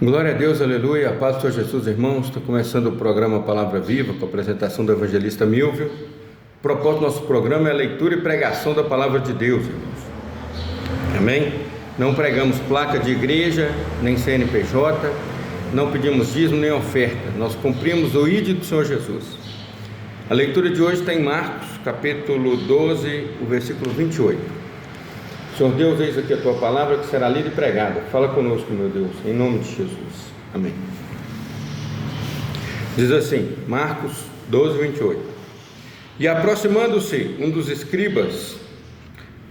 Glória a Deus, aleluia, a paz do Senhor Jesus, irmãos. Está começando o programa Palavra Viva, com a apresentação do evangelista Milvio. O propósito do nosso programa é a leitura e pregação da Palavra de Deus, irmãos. Amém? Não pregamos placa de igreja, nem CNPJ, não pedimos dízimo nem oferta, nós cumprimos o ID do Senhor Jesus. A leitura de hoje está em Marcos, capítulo 12, o versículo 28. Senhor Deus, eis aqui a tua palavra que será lida e pregada. Fala conosco, meu Deus, em nome de Jesus. Amém. Diz assim, Marcos 12, 28. E aproximando-se um dos escribas,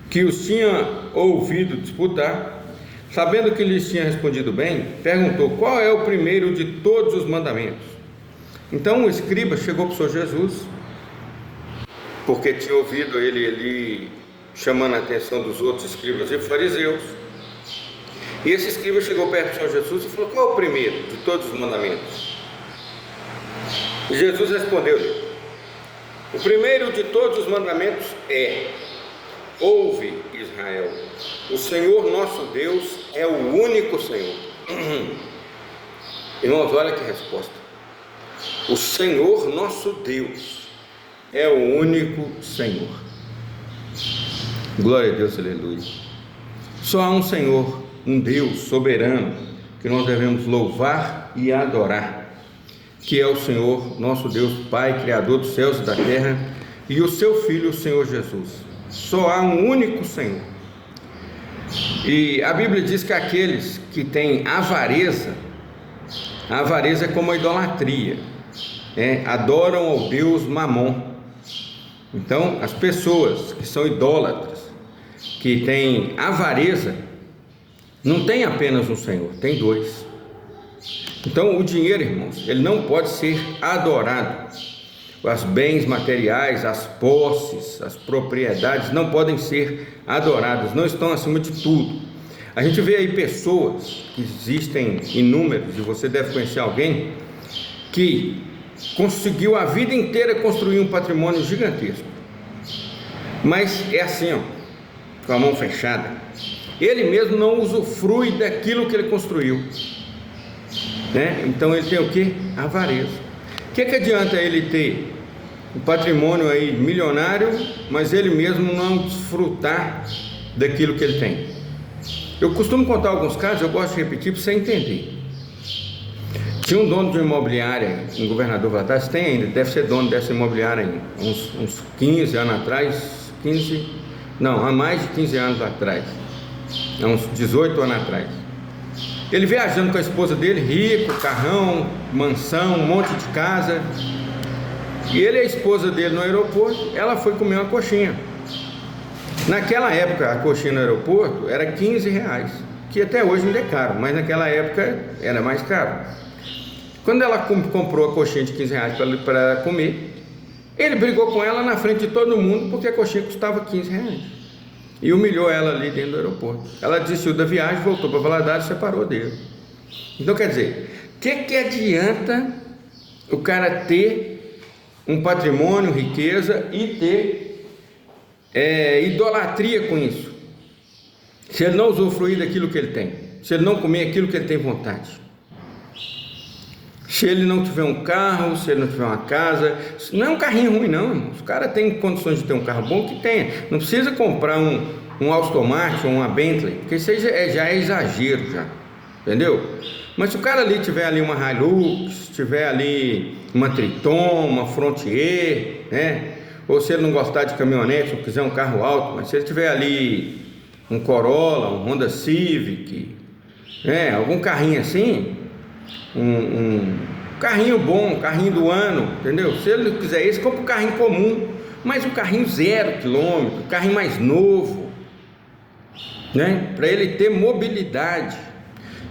que os tinha ouvido disputar, sabendo que lhes tinha respondido bem, perguntou: qual é o primeiro de todos os mandamentos? Então o escriba chegou para o Senhor Jesus, porque tinha ouvido ele chamando a atenção dos outros escribas e fariseus. E esse escriba chegou perto do Senhor Jesus e falou: qual é o primeiro de todos os mandamentos? E Jesus respondeu-lhe: o primeiro de todos os mandamentos é: ouve, Israel, o Senhor nosso Deus é o único Senhor. Irmãos, olha que resposta. O Senhor nosso Deus é o único Senhor. Glória a Deus, aleluia. Só há um Senhor, um Deus soberano, que nós devemos louvar e adorar, que é o Senhor, nosso Deus, Pai, Criador dos céus e da terra, e o seu Filho, o Senhor Jesus. Só há um único Senhor. E a Bíblia diz que aqueles que têm avareza, a avareza é como a idolatria, adoram ao Deus Mamon. Então, as pessoas que são idólatras, que têm avareza, não tem apenas um Senhor, tem dois. Então o dinheiro, irmãos, ele não pode ser adorado. Os bens materiais, as posses, as propriedades não podem ser adoradas, não estão acima de tudo. A gente vê aí pessoas, que existem inúmeros, e você deve conhecer alguém, que conseguiu a vida inteira construir um patrimônio gigantesco, mas é assim, com a mão fechada. Ele mesmo não usufrui daquilo que ele construiu, Então ele tem o que? Avareza. O que adianta ele ter um patrimônio aí milionário, mas ele mesmo não desfrutar daquilo que ele tem? Eu costumo contar alguns casos, eu gosto de repetir para você entender. Tinha um dono de uma imobiliária em Governador Valadares, tem ainda, deve ser dono dessa imobiliária ainda, uns 15 anos atrás, há mais de 15 anos atrás, há uns 18 anos atrás. Ele viajando com a esposa dele, rico, carrão, mansão, um monte de casa, e ele e a esposa dele no aeroporto, ela foi comer uma coxinha. Naquela época, a coxinha no aeroporto era R$15, que até hoje ainda é caro, mas naquela época era mais caro. Quando ela comprou a coxinha de R$15 para comer, ele brigou com ela na frente de todo mundo, porque a coxinha custava R$15, e humilhou ela ali dentro do aeroporto. Ela desistiu da viagem, voltou para Valadares e separou dele. Então quer dizer, o que adianta o cara ter um patrimônio, riqueza, e ter idolatria com isso, se ele não usufruir daquilo que ele tem, se ele não comer aquilo que ele tem vontade, se ele não tiver um carro, se ele não tiver uma casa? Não é um carrinho ruim não, irmãos. O cara tem condições de ter um carro bom, que tenha. Não precisa comprar um Aston Martin ou uma Bentley, porque isso já é exagero já, entendeu? Mas se o cara ali tiver ali uma Hilux, tiver ali uma Triton, uma Frontier, ou se ele não gostar de caminhonete, não quiser um carro alto, mas se ele tiver ali um Corolla, um Honda Civic, algum carrinho assim, um carrinho bom, um carrinho do ano, entendeu? Se ele não quiser esse, compra um carrinho comum, mas um carrinho 0 quilômetro, um carrinho mais novo, para ele ter mobilidade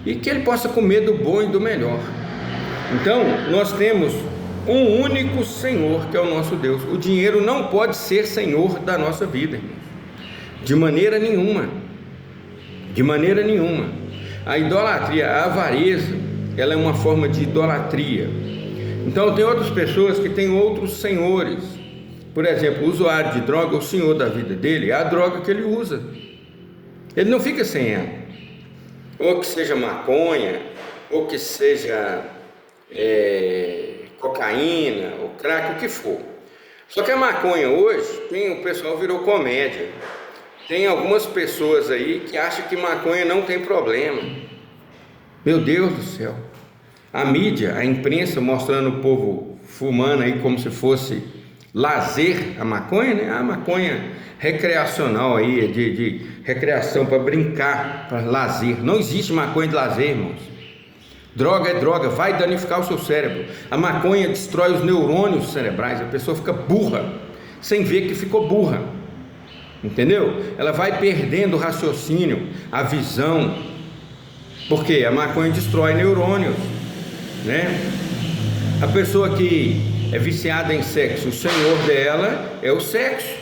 e que ele possa comer do bom e do melhor. Então nós temos um único Senhor, que é o nosso Deus. O dinheiro não pode ser Senhor da nossa vida, irmãos, de maneira nenhuma, de maneira nenhuma. A idolatria, a avareza, ela é uma forma de idolatria. Então tem outras pessoas que têm outros senhores. Por exemplo, o usuário de droga, o senhor da vida dele é a droga que ele usa. Ele não fica sem ela. Ou que seja maconha, ou que seja cocaína, ou crack, o que for. Só que a maconha hoje, o pessoal virou comédia. Tem algumas pessoas aí que acham que maconha não tem problema. Meu Deus do céu. A mídia, a imprensa mostrando o povo fumando aí como se fosse lazer a maconha, né? A maconha recreacional aí, de recreação para brincar, para lazer. Não existe maconha de lazer, irmãos. Droga é droga, vai danificar o seu cérebro. A maconha destrói os neurônios cerebrais, a pessoa fica burra, sem ver que ficou burra. Entendeu? Ela vai perdendo o raciocínio, a visão. Porque a maconha destrói neurônios, né? A pessoa que é viciada em sexo, o senhor dela é o sexo,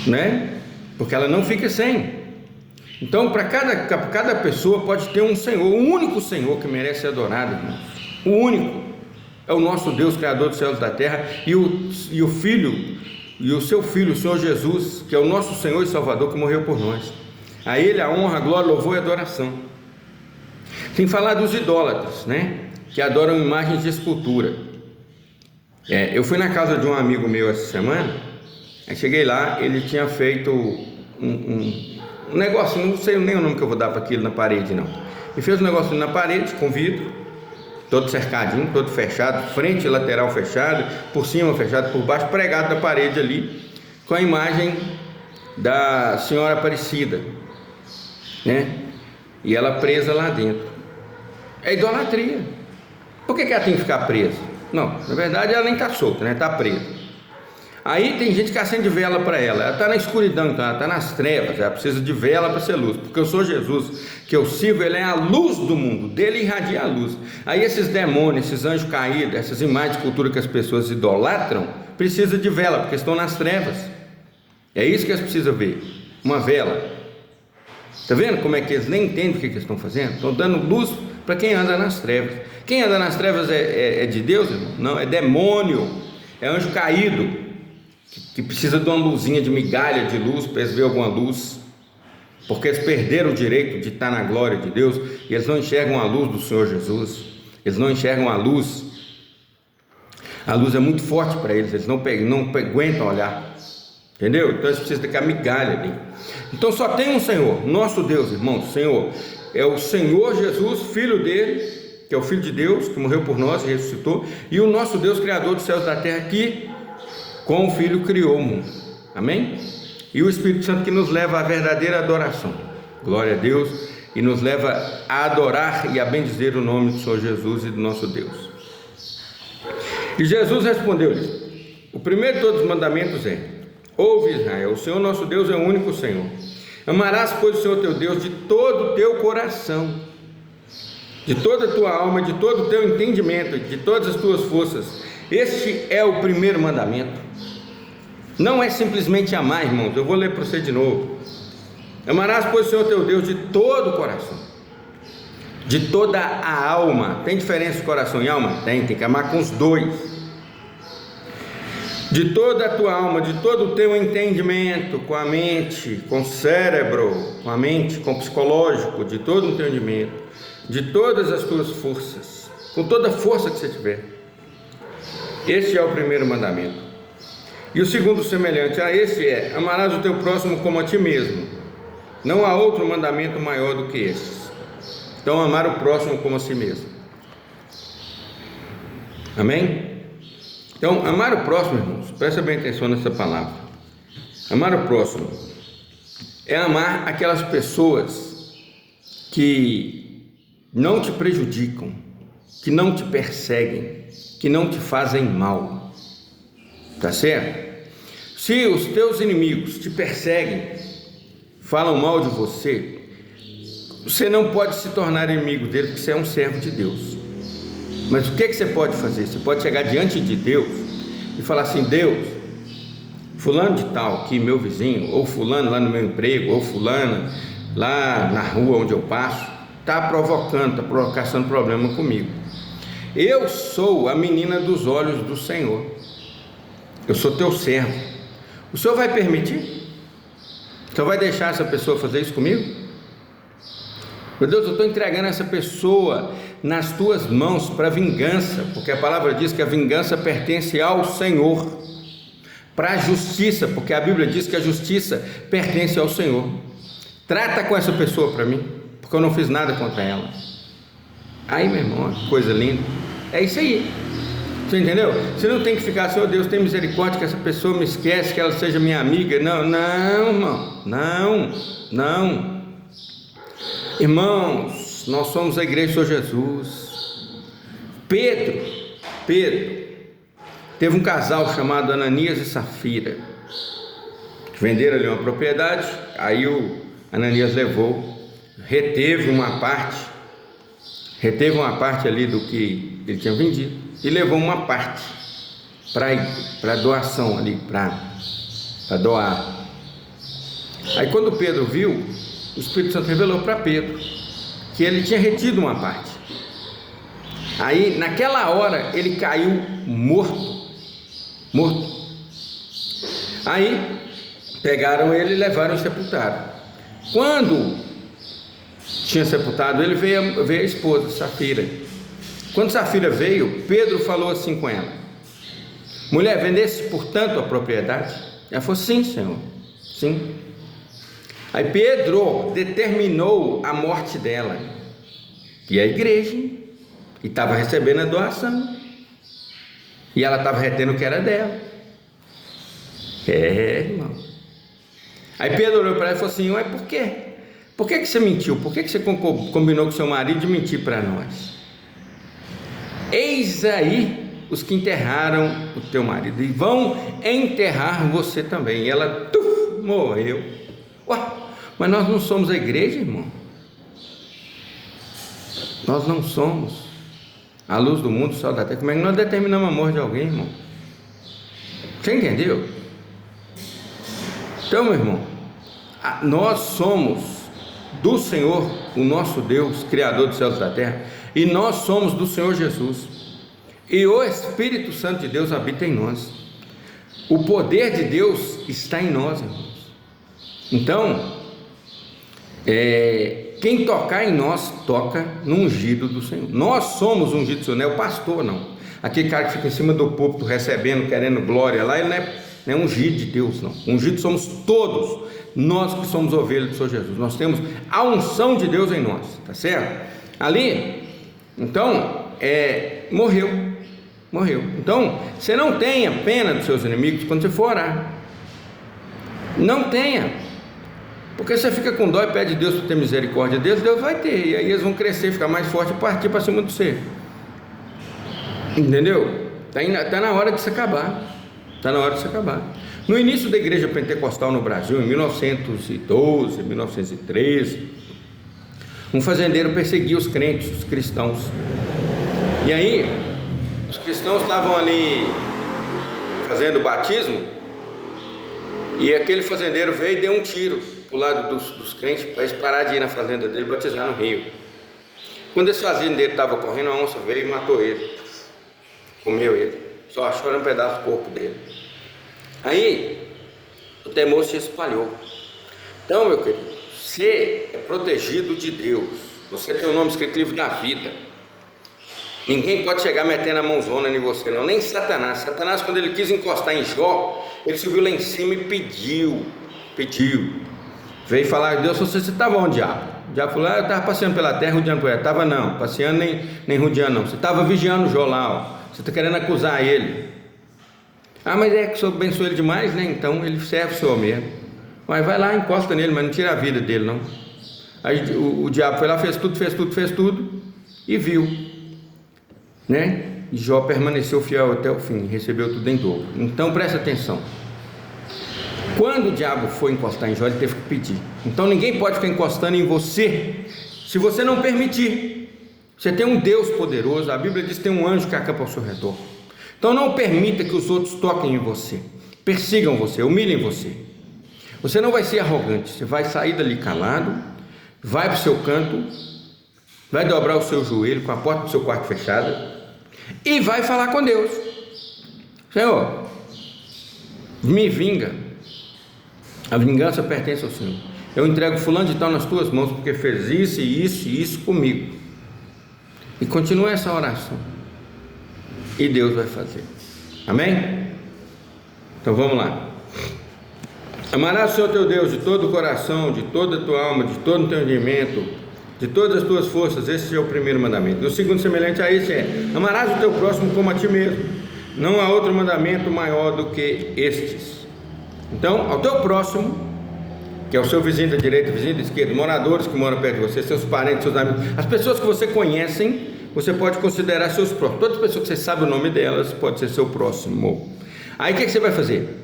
né? Porque ela não fica sem. Então, para cada pessoa pode ter um Senhor, o único Senhor que merece ser adorado, irmãos. O único é o nosso Deus, Criador dos céus e da terra, e o Filho, e o seu Filho, o Senhor Jesus, que é o nosso Senhor e Salvador, que morreu por nós. A Ele a honra, a glória, louvor e adoração. Sem falar dos idólatras, né? Que adoram imagens de escultura. Eu fui na casa de um amigo meu essa semana, aí cheguei lá, ele tinha feito um negócio, não sei nem o nome que eu vou dar para aquilo na parede não. Ele fez um negocinho na parede, com vidro, todo cercadinho, todo fechado, frente e lateral fechado, por cima fechado, por baixo, pregado na parede ali, com a imagem da Senhora Aparecida, né? E ela presa lá dentro. É idolatria. Por que ela tem que ficar presa? Não, na verdade ela nem está solta, né? Está presa. Aí tem gente que acende vela para ela está na escuridão, então ela está nas trevas, ela precisa de vela para ser luz, porque eu sou Jesus, que eu sirvo, ele é a luz do mundo, dele irradia a luz. Aí esses demônios, esses anjos caídos, essas imagens de cultura que as pessoas idolatram, precisam de vela, porque estão nas trevas. É isso que eles precisam ver, uma vela. Está vendo como é que eles nem entendem o que eles estão fazendo? Estão dando luz para quem anda nas trevas. Quem anda nas trevas é de Deus, irmão? Não, é demônio, é anjo caído, que precisa de uma luzinha de migalha de luz para eles verem alguma luz, porque eles perderam o direito de estar na glória de Deus, e eles não enxergam a luz do Senhor Jesus, eles não enxergam a luz é muito forte para eles, eles não aguentam olhar, entendeu? Então eles precisam daquela migalha ali. Então só tem um Senhor, nosso Deus, irmãos. O Senhor é o Senhor Jesus, Filho dele, que é o Filho de Deus, que morreu por nós e ressuscitou, e o nosso Deus, Criador dos céus e da terra, que com o Filho criou o mundo, amém? E o Espírito Santo que nos leva à verdadeira adoração, glória a Deus, e nos leva a adorar e a bendizer o nome do Senhor Jesus e do nosso Deus. E Jesus respondeu-lhes: o primeiro de todos os mandamentos é: ouve, Israel, o Senhor nosso Deus é o único Senhor. Amarás, pois, o Senhor teu Deus de todo o teu coração, de toda a tua alma, de todo o teu entendimento, de todas as tuas forças. Este é o primeiro mandamento. Não é simplesmente amar, irmãos. Eu vou ler para você de novo. Amarás, pois, o Senhor teu Deus de todo o coração, de toda a alma. Tem diferença de coração e alma? Tem que amar com os dois. De toda a tua alma, de todo o teu entendimento, com a mente, com o cérebro, com a mente, com o psicológico, de todo o entendimento, de todas as tuas forças, com toda a força que você tiver. Este é o primeiro mandamento. E o segundo semelhante a esse é: amarás o teu próximo como a ti mesmo. Não há outro mandamento maior do que estes. Então, amar o próximo como a si mesmo. Amém? Então, amar o próximo, irmãos, presta bem atenção nessa palavra. Amar o próximo é amar aquelas pessoas que não te prejudicam, que não te perseguem, que não te fazem mal. Tá certo? Se os teus inimigos te perseguem, falam mal de você, você não pode se tornar inimigo deles, porque você é um servo de Deus. Mas o que você pode fazer? Você pode chegar diante de Deus e falar assim: Deus, fulano de tal, aqui meu vizinho, ou fulano lá no meu emprego, ou fulana lá na rua onde eu passo, está provocando, está caçando problema comigo. Eu sou a menina dos olhos do Senhor, eu sou teu servo. O Senhor vai permitir? O Senhor vai deixar essa pessoa fazer isso comigo? Deus, eu estou entregando essa pessoa nas tuas mãos para vingança, porque a palavra diz que a vingança pertence ao Senhor, para a justiça, porque a Bíblia diz que a justiça pertence ao Senhor. Trata com essa pessoa para mim, porque eu não fiz nada contra ela. Aí, meu irmão, que coisa linda. É isso aí. Você entendeu? Você não tem que ficar assim, oh Deus, tem misericórdia que essa pessoa me esquece, que ela seja minha amiga. Não, irmão. Não. Irmãos, nós somos a igreja do Senhor Jesus. Pedro, teve um casal chamado Ananias e Safira, que venderam ali uma propriedade. Aí o Ananias reteve uma parte ali do que ele tinha vendido e levou uma parte para doação ali, para doar. Aí quando Pedro viu, o Espírito Santo revelou para Pedro que ele tinha retido uma parte. Aí naquela hora ele caiu morto. Aí pegaram ele e levaram e sepultaram. Quando tinha sepultado ele, veio a esposa Safira. Quando Safira veio, Pedro falou assim com ela: mulher, vendeste portanto a propriedade? Ela falou: sim, Senhor, sim. Aí Pedro determinou a morte dela, e a igreja, e estava recebendo a doação, e ela estava retendo o que era dela. Irmão. Aí Pedro olhou para ela e falou assim: ué, por quê? Por que você mentiu? Por que você combinou com seu marido de mentir para nós? Eis aí os que enterraram o teu marido, e vão enterrar você também. E ela morreu. Ué, mas nós não somos a igreja, irmão. Nós não somos a luz do mundo, o sol da terra. Como é que nós determinamos a morte de alguém, irmão? Você entendeu? Então, meu irmão, nós somos do Senhor, o nosso Deus, Criador dos céus e da terra, e nós somos do Senhor Jesus, e o Espírito Santo de Deus habita em nós. O poder de Deus está em nós, irmãos. Então, quem tocar em nós, toca no ungido do Senhor. Nós somos ungidos do Senhor, não é o pastor, não. Aquele cara que fica em cima do púlpito recebendo, querendo glória lá, ele não é ungido de Deus, não. Ungido somos todos nós que somos ovelhas do Senhor Jesus. Nós temos a unção de Deus em nós, tá certo? Ali, então, morreu. Então, você não tenha pena dos seus inimigos quando você for orar. Não tenha, porque você fica com dó e pede a Deus para ter misericórdia deles, Deus vai ter, e aí eles vão crescer, ficar mais forte e partir para cima de você. Entendeu? Está na hora de se acabar. No início da igreja pentecostal no Brasil, em 1912, 1913, um fazendeiro perseguia os crentes, os cristãos. E aí, os cristãos estavam ali fazendo o batismo, e aquele fazendeiro veio e deu um tiro para o lado dos crentes, para eles parar de ir na fazenda dele e batizar no rio. Quando esse fazendeiro estava correndo, a onça veio e matou ele, comeu ele, só achou um pedaço do corpo dele. Aí o temor se espalhou. Então, meu querido, você é protegido de Deus, você tem o nome escrito no livro da vida. Ninguém pode chegar metendo a mãozona em você, não, nem Satanás. Satanás, quando ele quis encostar em Jó, ele subiu lá em cima e pediu. Veio falar: Deus, você estava onde, diabo? O diabo falou: eu estava passeando pela terra, rodeando por ela. Estava não, passeando nem rodeando não. Você estava vigiando Jó lá, ó. Você está querendo acusar ele. Mas é que o senhor abençoou ele demais, né? Então ele serve o senhor mesmo. Mas vai lá, encosta nele, mas não tira a vida dele, não. Aí o diabo foi lá, fez tudo e viu, né? E Jó permaneceu fiel até o fim, recebeu tudo em dobro. Então presta atenção. Quando o diabo foi encostar em Jó, ele teve que pedir. Então ninguém pode ficar encostando em você se você não permitir. Você tem um Deus poderoso, a Bíblia diz que tem um anjo que acampa ao seu redor. Então não permita que os outros toquem em você, persigam você, humilhem você. Você não vai ser arrogante, você vai sair dali calado, vai para o seu canto, vai dobrar o seu joelho com a porta do seu quarto fechada e vai falar com Deus: Senhor, me vinga, a vingança pertence ao Senhor. Eu entrego fulano de tal nas tuas mãos, porque fez isso e isso e isso comigo. E continua essa oração. E Deus vai fazer. Amém? Então vamos lá. Amarás o Senhor teu Deus de todo o coração, de toda a tua alma, de todo o teu entendimento, de todas as tuas forças. Esse é o primeiro mandamento. E o segundo, semelhante a esse, é: amarás o teu próximo como a ti mesmo. Não há outro mandamento maior do que estes. Então, ao teu próximo, que é o seu vizinho da direita, vizinho da esquerda, moradores que moram perto de você, seus parentes, seus amigos, as pessoas que você conhece, você pode considerar seus próximos. Todas as pessoas que você sabe o nome delas, pode ser seu próximo. Aí o que você vai fazer?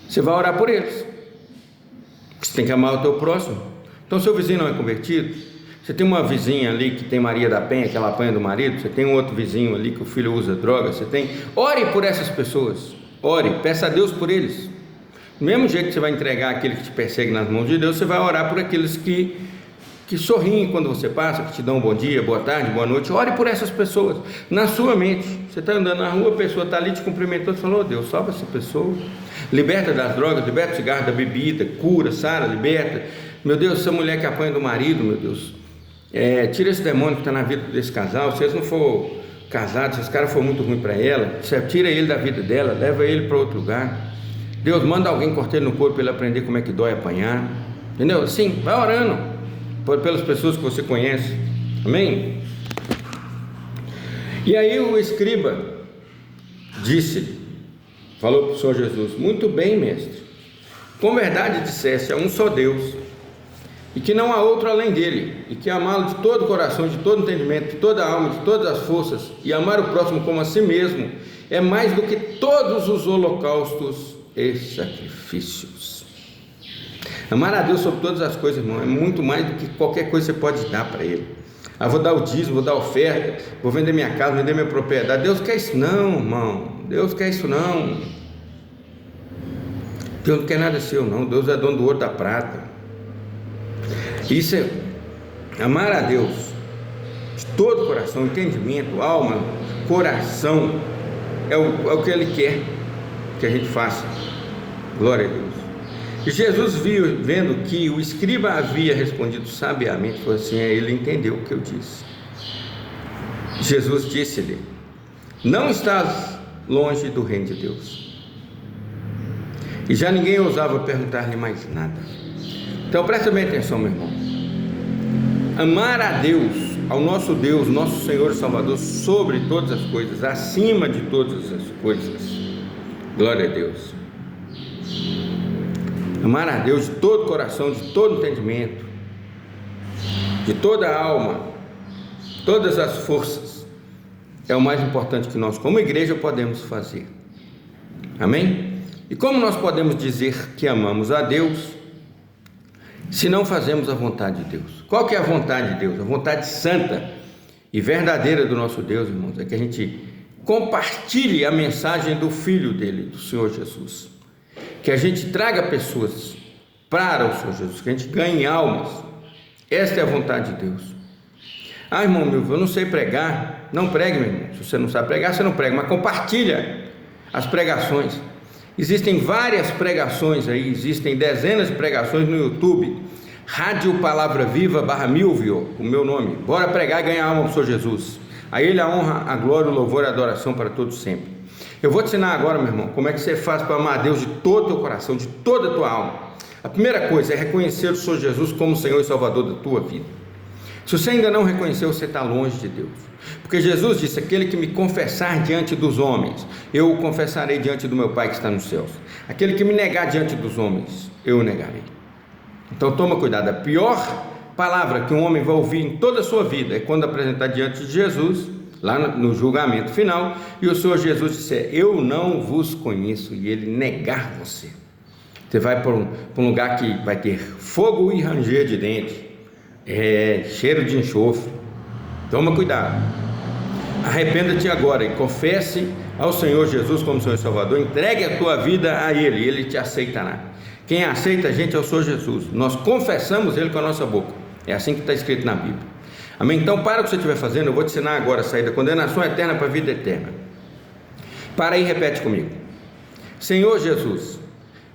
Você vai orar por eles. Você tem que amar o teu próximo. Então, seu vizinho não é convertido, você tem uma vizinha ali que tem Maria da Penha, que ela apanha do marido, você tem um outro vizinho ali que o filho usa droga, você tem... Ore por essas pessoas. Ore, peça a Deus por eles. Do mesmo jeito que você vai entregar aquele que te persegue nas mãos de Deus, você vai orar por aqueles que sorriem quando você passa, que te dão um bom dia, boa tarde, boa noite. Ore por essas pessoas, na sua mente. Você está andando na rua, a pessoa está ali te cumprimentando, você falou: oh, Deus, salva essa pessoa, liberta das drogas, liberta do cigarro, da bebida, cura, sara, liberta. Meu Deus, essa mulher que apanha do marido, meu Deus, tira esse demônio que está na vida desse casal. Se eles não for casados, se esse cara for muito ruim para ela, você tira ele da vida dela, leva ele para outro lugar. Deus, manda alguém cortar ele no corpo para ele aprender como é que dói apanhar. Entendeu? Sim, vai orando pelas pessoas que você conhece. Amém? E aí o escriba falou para o Senhor Jesus: muito bem, mestre, com verdade disseste, há um só Deus, e que não há outro além dele, e que amá-lo de todo o coração, de todo o entendimento, de toda a alma, de todas as forças, e amar o próximo como a si mesmo, é mais do que todos os holocaustos e sacrifícios. Amar a Deus sobre todas as coisas, irmão, é muito mais do que qualquer coisa que você pode dar para Ele. Vou dar o dízimo, vou dar a oferta, vou vender minha casa, vender minha propriedade. Deus quer isso não, irmão. Deus quer isso não. Deus não quer nada seu não. Deus é dono do ouro, da prata. Isso é amar a Deus de todo o coração, entendimento, alma, coração. É o que Ele quer que a gente faça. Glória a Deus. E Jesus vendo que o escriba havia respondido sabiamente, falou assim: ele entendeu o que eu disse. Jesus disse-lhe: não estás longe do reino de Deus. E já ninguém ousava perguntar-lhe mais nada. Então presta bem atenção, meu irmão. Amar a Deus, ao nosso Deus, nosso Senhor e Salvador, sobre todas as coisas, acima de todas as coisas. Glória a Deus. Amar a Deus de todo o coração, de todo o entendimento, de toda a alma, todas as forças, é o mais importante que nós, como igreja, podemos fazer. Amém? E como nós podemos dizer que amamos a Deus, se não fazemos a vontade de Deus? Qual que é a vontade de Deus? A vontade santa e verdadeira do nosso Deus, irmãos, é que a gente compartilhe a mensagem do Filho dele, do Senhor Jesus. Que a gente traga pessoas para o Senhor Jesus, que a gente ganhe almas. Esta é a vontade de Deus. Irmão meu, eu não sei pregar. Não pregue, meu irmão. Se você não sabe pregar, você não prega, mas compartilha as pregações. Existem várias pregações aí, existem dezenas de pregações no YouTube. Rádio Palavra Viva /Milvio, o meu nome. Bora pregar e ganhar alma para o Senhor Jesus. A Ele a honra, a glória, o louvor e a adoração para todos sempre. Eu vou te ensinar agora, meu irmão, como é que você faz para amar a Deus de todo o teu coração, de toda a tua alma. A primeira coisa é reconhecer o Senhor Jesus como Senhor e Salvador da tua vida. Se você ainda não reconheceu, você está longe de Deus. Porque Jesus disse: aquele que me confessar diante dos homens, eu o confessarei diante do meu Pai que está nos céus. Aquele que me negar diante dos homens, eu o negarei. Então toma cuidado. A pior palavra que um homem vai ouvir em toda a sua vida é quando apresentar diante de Jesus, lá no julgamento final, e o Senhor Jesus disser: eu não vos conheço, e ele negar você. Você vai para um lugar que vai ter fogo e ranger de dente, cheiro de enxofre. Toma cuidado. Arrependa-te agora e confesse ao Senhor Jesus como Senhor e Salvador. Entregue a tua vida a Ele, e Ele te aceitará. Quem aceita a gente é o Senhor Jesus. Nós confessamos Ele com a nossa boca. É assim que está escrito na Bíblia. Amém? Então para o que você estiver fazendo, eu vou te ensinar agora a sair da condenação eterna para a vida eterna. Para aí, repete comigo: Senhor Jesus,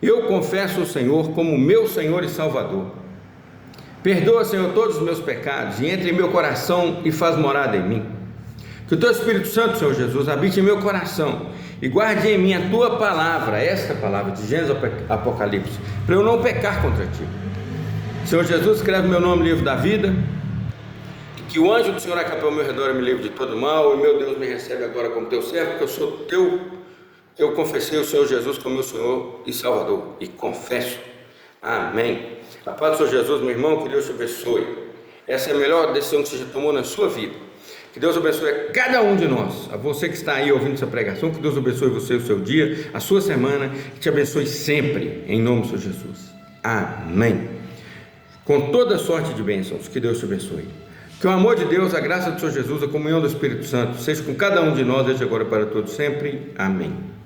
Eu confesso o Senhor como meu Senhor e Salvador. Perdoa, Senhor, todos os meus pecados e entre em meu coração e faz morada em mim. Que o Teu Espírito Santo, Senhor Jesus, habite em meu coração e guarde em mim a Tua palavra, esta palavra de Gênesis ao Apocalipse, para eu não pecar contra Ti. Senhor Jesus, escreve meu nome no livro da vida, que o anjo do Senhor acampe ao meu redor e me livre de todo mal, e meu Deus me recebe agora como Teu servo, porque eu sou Teu. Eu confessei o Senhor Jesus como meu Senhor e Salvador, e confesso. Amém. A paz do Senhor Jesus, meu irmão, que Deus te abençoe. Essa é a melhor decisão que você já tomou na sua vida. Que Deus abençoe a cada um de nós, a você que está aí ouvindo essa pregação, que Deus abençoe você, o seu dia, a sua semana, que te abençoe sempre, em nome do Senhor Jesus. Amém. Com toda sorte de bênçãos, que Deus te abençoe. Que o amor de Deus, a graça do Senhor Jesus, a comunhão do Espírito Santo, seja com cada um de nós, desde agora para todos sempre. Amém.